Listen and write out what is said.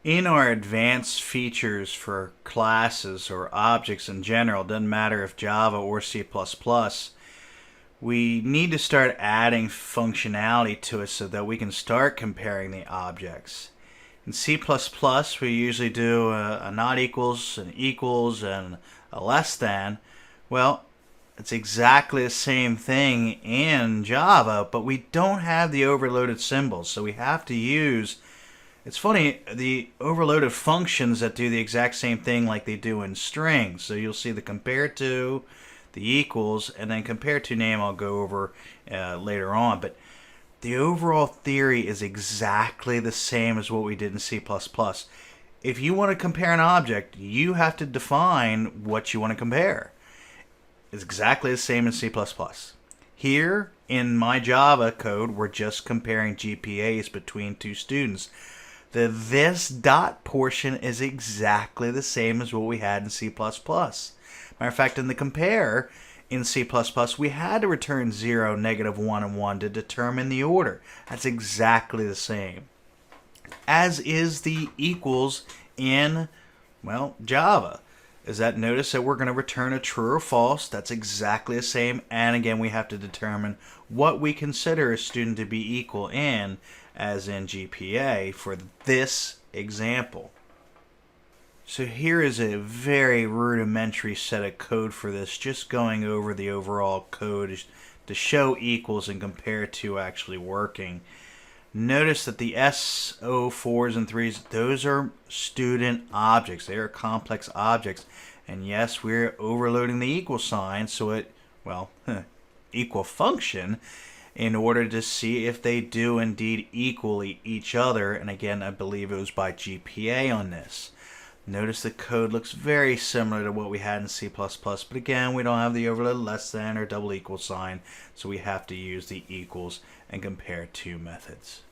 In our advanced features for classes or objects in general, doesn't matter if Java or C++, we need to start adding functionality to it so that we can start comparing the objects. In C++, we usually do a not equals, an equals, and a less than. Well, it's exactly the same thing in Java, but we don't have the overloaded symbols, so we have to use. It's funny, the overloaded functions that do the exact same thing like they do in strings. So you'll see the compare to, the equals, and then compare to name I'll go over later on. But the overall theory is exactly the same as what we did in C++. If you want to compare an object, you have to define what you want to compare. It's exactly the same in C++. Here in my Java code, we're just comparing GPAs between two students. The this dot portion is exactly the same as what we had in C++. Matter of fact, in the compare in C++, we had to return 0, -1, and 1 to determine the order. That's exactly the same. As is the equals in, well, Java. Is that notice that we're going to return a true or false? That's exactly the same. And again, we have to determine what we consider a student to be equal in, as in GPA, for this example. So here is a very rudimentary set of code for this, just going over the overall code to show equals and compare to actually working. Notice that the SO4s and 3s, those are student objects. They are complex objects. And yes, we're overloading the equal sign, so it, well, equal function, in order to see if they do indeed equal each other. And again, I believe it was by GPA on this. Notice the code looks very similar to what we had in C++, but again, we don't have the overload less than or double equal sign, so we have to use the equals and compare to methods.